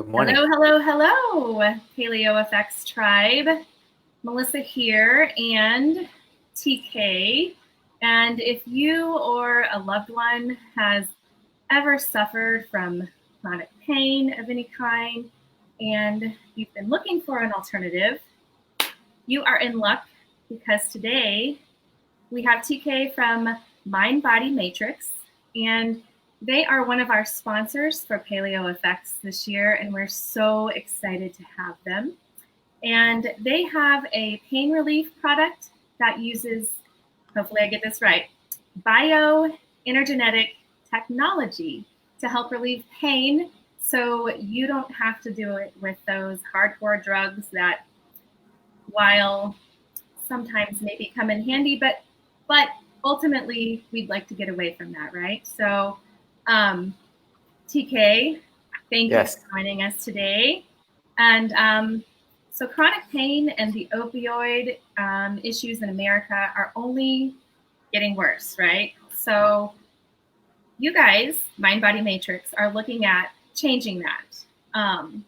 Good morning. Hello, Paleo Effects Tribe. Melissa here and TK. And if you or a loved one has ever suffered from chronic pain of any kind and you've been looking for an alternative, you are in luck because today we have TK from MindBody Matrix, and they are one of our sponsors for Paleo Effects this year, and we're so excited to have them. And they have a pain relief product that uses, hopefully I get this right, bioenergetic technology to help relieve pain so you don't have to do it with those hardcore drugs that, while sometimes maybe come in handy, but ultimately we'd like to get away from that, right? So TK, thank you for joining us today. And so chronic pain and the opioid issues in America are only getting worse, right? So you guys, MindBody Matrix, are looking at changing that. And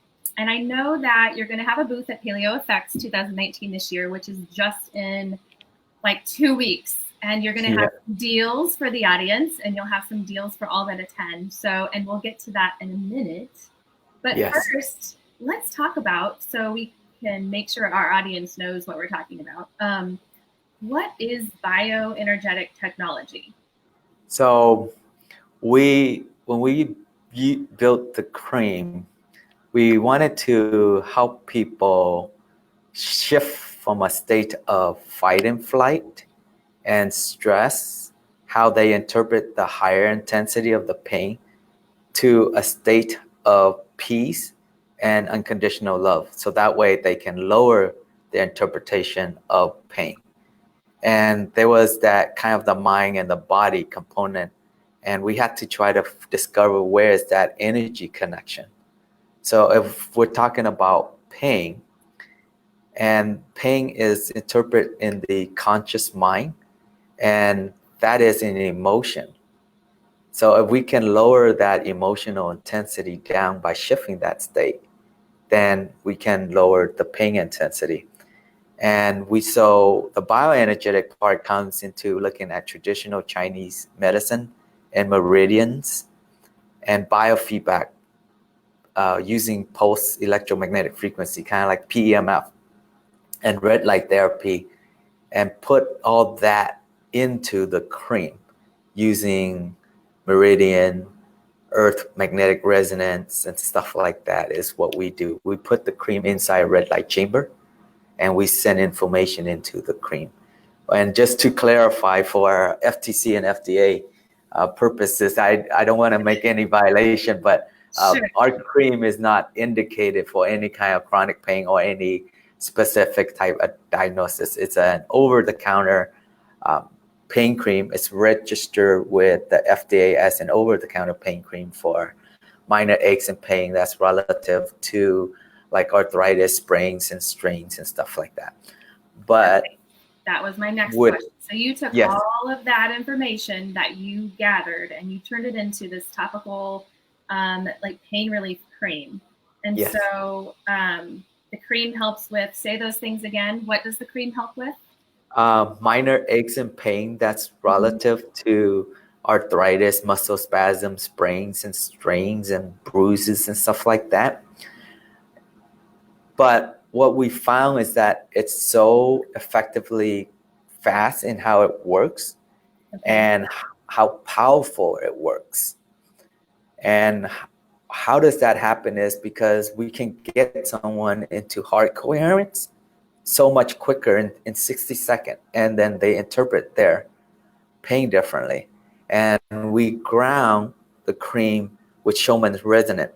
I know that you're going to have a booth at Paleo Effects 2019 this year, which is just in like 2 weeks. And you're going to have deals for the audience, and you'll have some deals for all that attend. So, and we'll get to that in a minute. But first, let's talk about, so we can make sure our audience knows what we're talking about. What is bioenergetic technology? So when we built the cream, we wanted to help people shift from a state of fight and flight and stress, how they interpret the higher intensity of the pain, to a state of peace and unconditional love. So that way they can lower their interpretation of pain. And there was that kind of the mind and the body component. And we had to try to discover where is that energy connection. So if we're talking about pain, and pain is interpreted in the conscious mind, and that is an emotion. So if we can lower that emotional intensity down by shifting that state, then we can lower the pain intensity. And so the bioenergetic part comes into looking at traditional Chinese medicine and meridians and biofeedback using pulse electromagnetic frequency, kind of like PEMF and red light therapy, and put all that into the cream using meridian, earth magnetic resonance, and stuff like that is what we do. We put the cream inside a red light chamber, and we send information into the cream. And just to clarify for FTC and FDA purposes, I don't want to make any violation, but our cream is not indicated for any kind of chronic pain or any specific type of diagnosis. It's an over-the-counter pain cream. It's registered with the FDA as an over-the-counter pain cream for minor aches and pain that's relative to like arthritis, sprains, and strains, and stuff like that. But that was my next question. So you took all of that information that you gathered and you turned it into this topical, like pain relief cream. And so the cream helps with, say those things again. What does the cream help with? Minor aches and pain that's relative to arthritis, muscle spasms, sprains and strains and bruises and stuff like that. But what we found is that it's so effectively fast in how it works and how powerful it works. And how does that happen is because we can get someone into heart coherence so much quicker in 60 seconds, and then they interpret their pain differently. And we ground the cream with Schumann's resonance,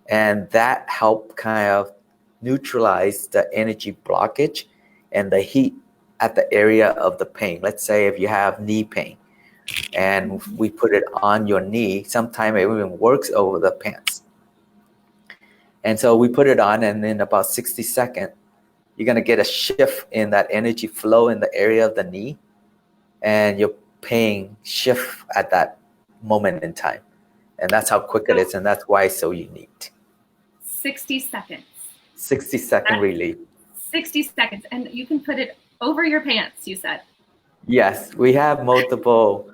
and that helped kind of neutralize the energy blockage and the heat at the area of the pain. Let's say if you have knee pain and we put it on your knee, sometimes it even works over the pants. And so we put it on, and in about 60 seconds, you're going to get a shift in that energy flow in the area of the knee, and your pain shift at that moment in time. And that's how quick it is, and that's why it's so unique. 60 seconds. 60-second relief. 60 seconds. And you can put it over your pants, you said. Yes, we have multiple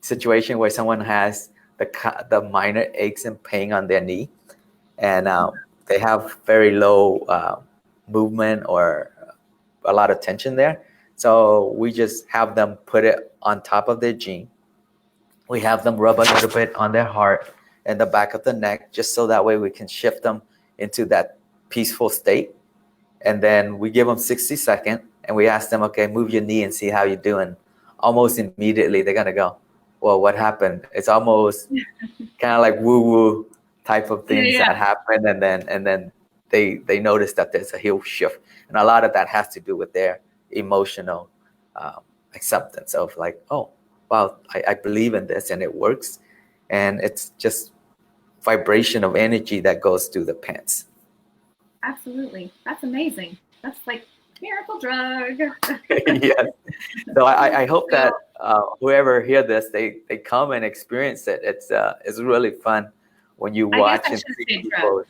situations where someone has the minor aches and pain on their knee, and they have very low movement or a lot of tension there. So we just have them put it on top of their jean. We have them rub a little bit on their heart and the back of the neck, just so that way we can shift them into that peaceful state. And then we give them 60 seconds and we ask them, okay, move your knee and see how you're doing. Almost immediately, they're going to go, well, what happened? It's almost kind of like woo-woo type of things that happen. And then they notice that there's a huge shift. And a lot of that has to do with their emotional acceptance of like, oh, wow, I believe in this and it works. And it's just vibration of energy that goes through the pants. Absolutely. That's amazing. That's like miracle drug. Yes. So I hope that whoever hear this, they come and experience it. It's really fun when you watch and see people.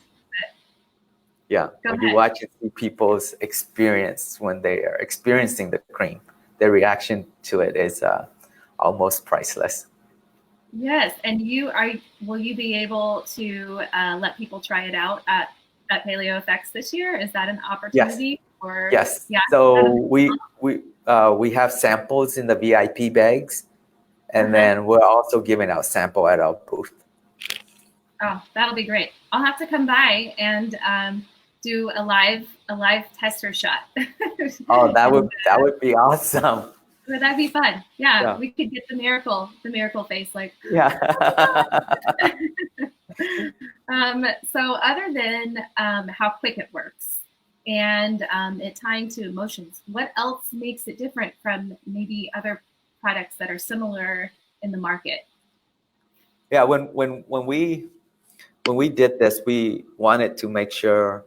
Yeah, when you watch and see people's experience when they are experiencing the cream, their reaction to it is almost priceless. Yes, and will you be able to let people try it out at Paleo Effects this year? Is that an opportunity? Yes. Yes. Yeah. So we have samples in the VIP bags, and then we're also giving out sample at our booth. Oh, that'll be great. I'll have to come by and do a live tester shot. Oh, that would be awesome. But that'd be fun. Yeah, we could get the miracle face, like. Yeah. So other than how quick it works and it tying to emotions, what else makes it different from maybe other products that are similar in the market? Yeah, when we did this, we wanted to make sure,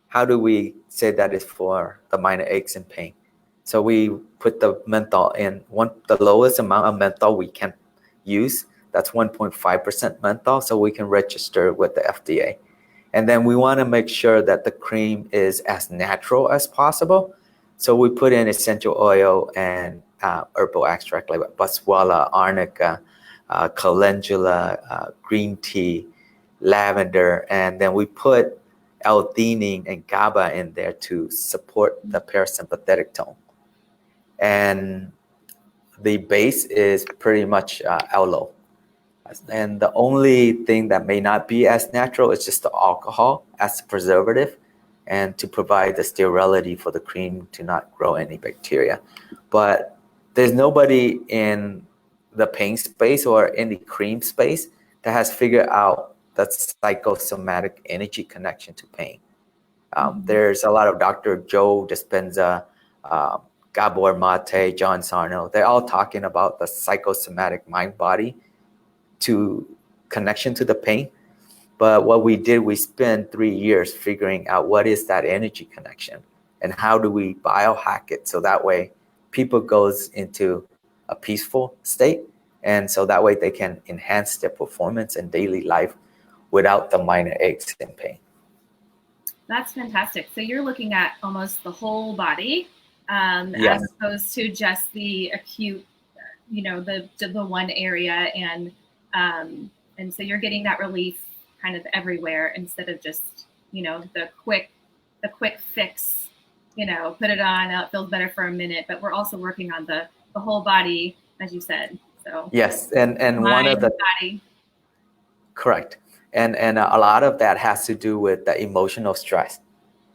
how do we say that is for the minor aches and pain? So we put the menthol in the lowest amount of menthol we can use. That's 1.5% menthol, so we can register with the FDA. And then we want to make sure that the cream is as natural as possible. So we put in essential oil and herbal extract like Baswala, arnica, calendula, green tea, lavender, and then we put L-theanine and GABA in there to support the parasympathetic tone. And the base is pretty much aloe. And the only thing that may not be as natural is just the alcohol as the preservative and to provide the sterility for the cream to not grow any bacteria. But there's nobody in the pain space or in the cream space that has figured out that psychosomatic energy connection to pain. There's a lot of Dr. Joe Dispenza, Gabor Mate, John Sarno. They're all talking about the psychosomatic mind-body to connection to the pain. But what we did, we spent 3 years figuring out what is that energy connection and how do we biohack it so that way people goes into a peaceful state, and so that way they can enhance their performance in daily life without the minor aches and pain. That's fantastic. So you're looking at almost the whole body as opposed to just the acute, the one area, and so you're getting that relief kind of everywhere instead of just, the quick fix, put it on, it feels better for a minute, but we're also working on the whole body, as you said. So yes, and one of the body. Correct. And a lot of that has to do with the emotional stress,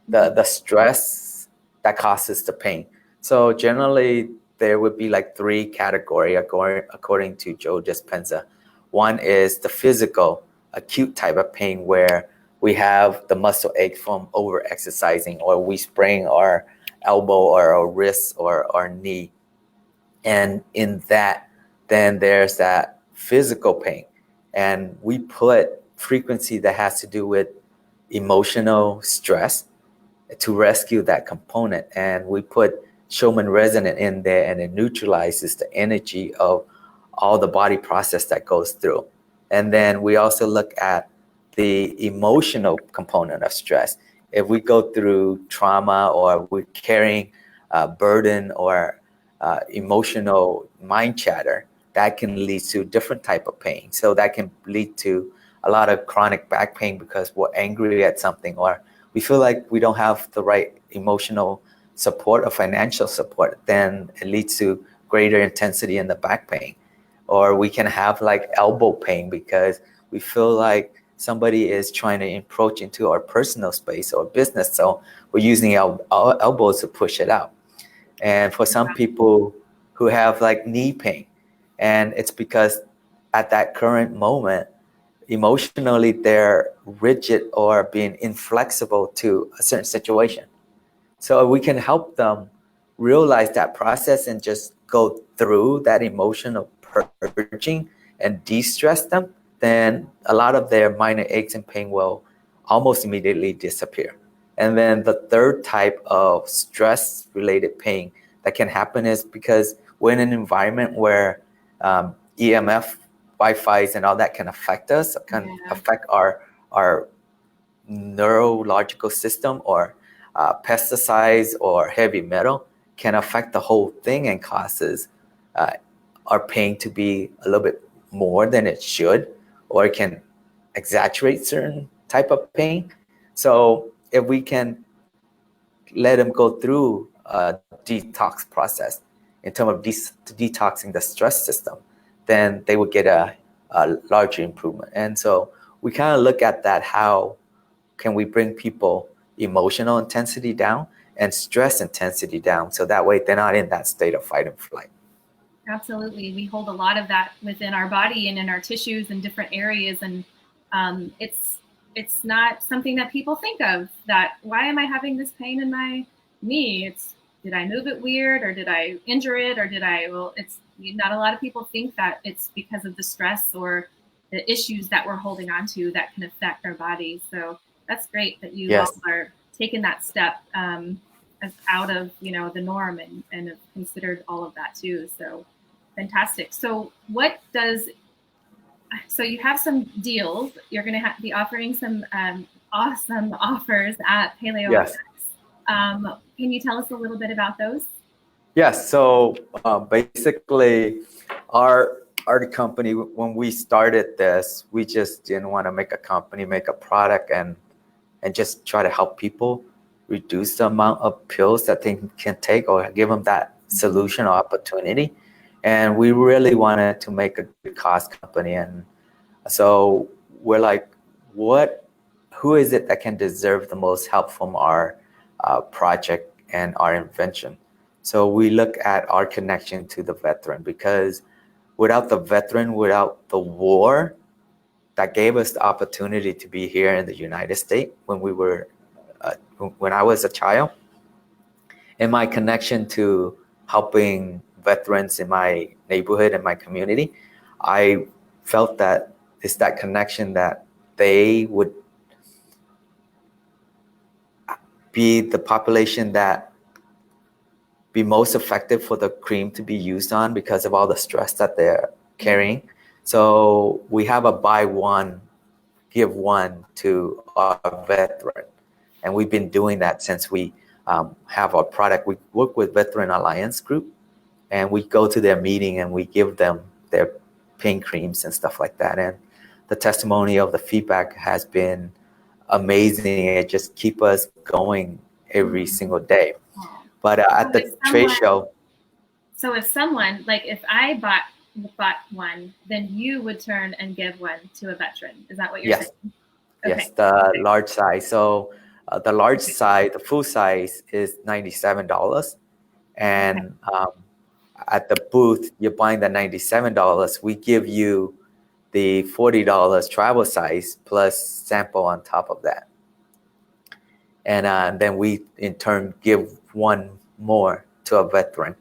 the stress that causes the pain. So generally there would be like 3 categories according to Joe Dispenza. One is the physical, acute type of pain where we have the muscle ache from over exercising, or we sprain our elbow or our wrist or our knee. And in that, then there's that physical pain. And we put frequency that has to do with emotional stress to rescue that component. And we put Schumann resonant in there, and it neutralizes the energy of all the body process that goes through. And then we also look at the emotional component of stress. If we go through trauma or we're carrying burden or emotional mind chatter, that can lead to different type of pain. So that can lead to a lot of chronic back pain because we're angry at something, or we feel like we don't have the right emotional support or financial support. Then it leads to greater intensity in the back pain. Or we can have like elbow pain because we feel like somebody is trying to encroach into our personal space or business. So we're using our elbows to push it out. And for some people who have like knee pain, and it's because at that current moment, emotionally they're rigid or being inflexible to a certain situation. So we can help them realize that process and just go through that emotional purging and de-stress them, then a lot of their minor aches and pain will almost immediately disappear. And then the third type of stress-related pain that can happen is because we're in an environment where EMF, Wi-Fi's, and all that can affect us, can affect our neurological system, or pesticides or heavy metal can affect the whole thing and causes our pain to be a little bit more than it should, or it can exaggerate certain type of pain. So if we can let them go through a detox process in terms of detoxing the stress system, then they would get a larger improvement. And so we kind of look at that, how can we bring people emotional intensity down and stress intensity down, so that way they're not in that state of fight and flight. Absolutely. We hold a lot of that within our body and in our tissues and different areas. And it's not something that people think of, that why am I having this pain in my knee? It's, did I move it weird, or did I injure it, or it's not a lot of people think that it's because of the stress or the issues that we're holding on to that can affect our bodies. So that's great that you all are taking that step as out of the norm and have considered all of that too. So fantastic. So so you have some deals. You're going to be offering some awesome offers at Paleo. Yes. Can you tell us a little bit about those? Yes. So basically, our company, when we started this, we just didn't want to make a company, make a product, and just try to help people reduce the amount of pills that they can take, or give them that solution or opportunity. And we really wanted to make a good cost company. And so we're like, who is it that can deserve the most help from our project and our invention? So we look at our connection to the veteran, because without the veteran, without the war that gave us the opportunity to be here in the United States when I was a child, and my connection to helping veterans in my neighborhood and my community, I felt that it's that connection that they would be the population that be most effective for the cream to be used on, because of all the stress that they're carrying. So we have a buy one, give one to our veteran. And we've been doing that since we have our product. We work with Veteran Alliance Group, and we go to their meeting and we give them their pain creams and stuff like that. And the testimony of the feedback has been amazing. It just keeps us going every single day. But at the trade show. So if someone, like if I bought one, then you would turn and give one to a veteran. Is that what you're saying? Okay. Yes, the large size. So the large size, the full size is $97. And at the booth, you're buying the $97. We give you the $40 travel size plus sample on top of that. And then we, in turn, give one more to a veteran.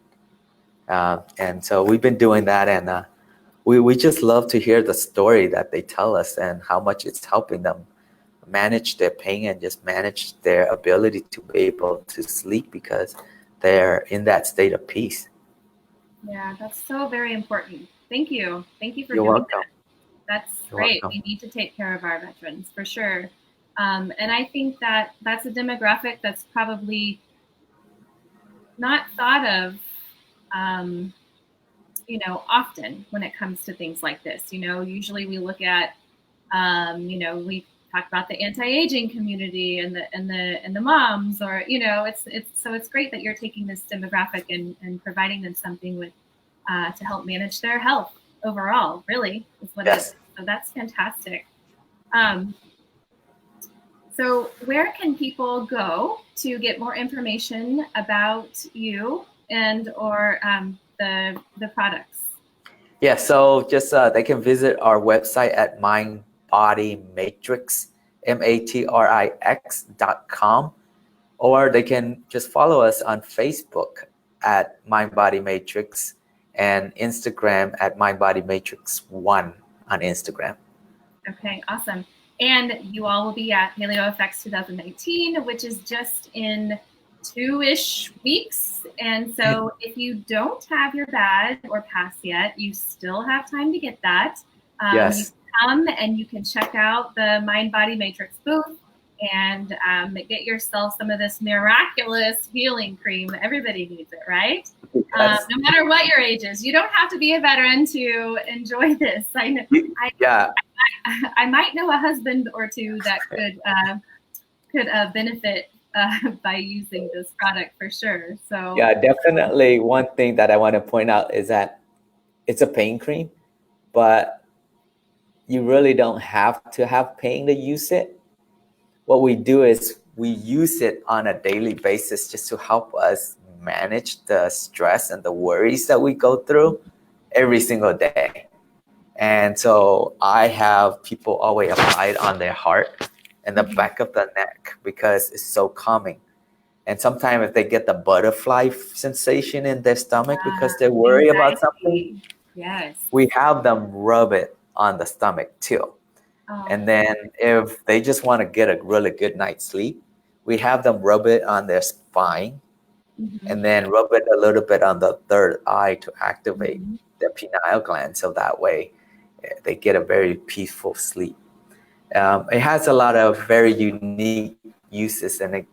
And so we've been doing that. And we just love to hear the story that they tell us and how much it's helping them manage their pain and just manage their ability to be able to sleep, because they're in that state of peace. Yeah, that's so very important. Thank you. Thank you for You're doing welcome. that. That's You're great. welcome. We need to take care of our veterans for sure. And I think that that's a demographic that's probably not thought of, often when it comes to things like this. Usually we look at, we talk about the anti-aging community and the moms, or it's great that you're taking this demographic and providing them something with to help manage their health overall. Really, is what it is. So that's fantastic. So where can people go to get more information about you and or the products? Yeah, so just they can visit our website at MindBody Matrix, MATRIX.com, or they can just follow us on Facebook at MindBody Matrix and Instagram at MindBody Matrix 1 on Instagram. Okay, awesome. And you all will be at Paleo FX 2019, which is just in 2-ish weeks. And so if you don't have your badge or pass yet, you still have time to get that. Yes. You can come and you can check out the MindBody Matrix booth and get yourself some of this miraculous healing cream. Everybody needs it, right? Yes. No matter what your age is. You don't have to be a veteran to enjoy this. I know. I might know a husband or two that could benefit by using this product for sure. So yeah, definitely. One thing that I want to point out is that it's a pain cream, but you really don't have to have pain to use it. What we do is we use it on a daily basis just to help us manage the stress and the worries that we go through every single day. And so I have people always apply it on their heart and the back of the neck because it's so calming. And sometimes if they get the butterfly sensation in their stomach because they worry about something, yes, we have them rub it on the stomach too. And then if they just want to get a really good night's sleep, we have them rub it on their spine and then rub it a little bit on the third eye to activate the pineal gland. So that way they get a very peaceful sleep. It has a lot of very unique uses, and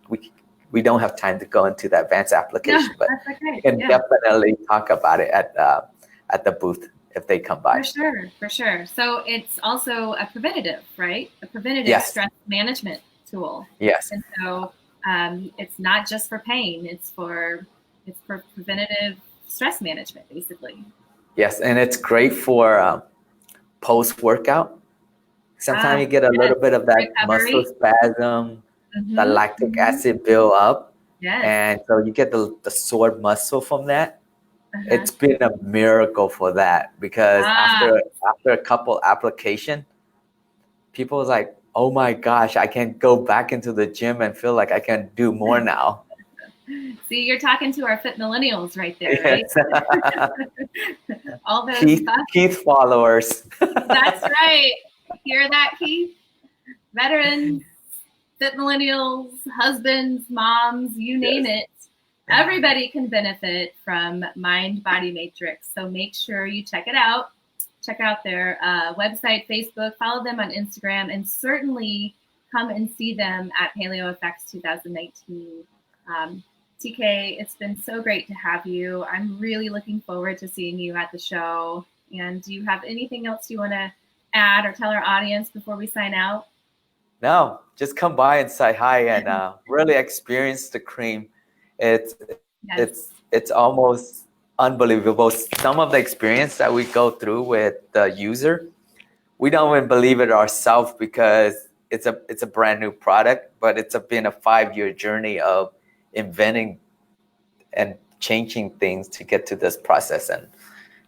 we don't have time to go into the advanced application, but we can definitely talk about it at the booth if they come by. For sure. So it's also a preventative, right? A preventative stress management tool. Yes. And so it's not just for pain; it's for preventative stress management, basically. Yes, and it's great for post-workout. Sometimes you get a little bit of that muscle spasm, the lactic acid build up, and so you get the sore muscle from that. It's been a miracle for that because after a couple application, people was like, "Oh my gosh, I can go back into the gym and feel like I can do more now." See, you're talking to our fit millennials right there, right? All those Keith followers. That's right. Hear that, Keith? Veterans, fit millennials, husbands, moms, you name it. Everybody can benefit from MindBody Matrix. So make sure you check it out. Check out their website, Facebook, follow them on Instagram, and certainly come and see them at Paleo FX 2019. TK, it's been so great to have you. I'm really looking forward to seeing you at the show. And do you have anything else you want to add or tell our audience before we sign out? No, just come by and say hi and really experience the cream. It's almost unbelievable. Some of the experience that we go through with the user, we don't even believe it ourselves because it's a brand new product, but it's been a 5-year journey of inventing and changing things to get to this process.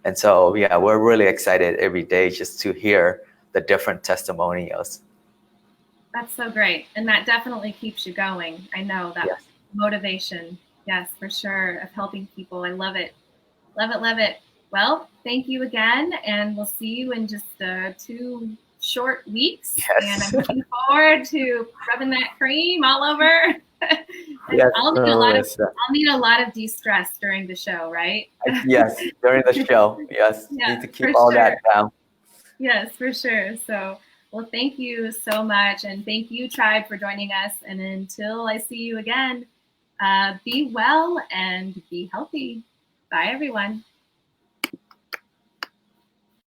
And so, yeah, we're really excited every day just to hear the different testimonials. That's so great. And that definitely keeps you going. I know that motivation. Yes, for sure. Of helping people. I love it. Love it. Love it. Well, thank you again. And we'll see you in just 2 short weeks. Yes. And I'm looking forward to rubbing that cream all over. Yes, I'll need a lot of de-stress during the show, right? Yes, during the show. Yes, need to keep all that down. Yes, for sure. So, well, thank you so much. And thank you, Tribe, for joining us. And until I see you again, be well and be healthy. Bye, everyone.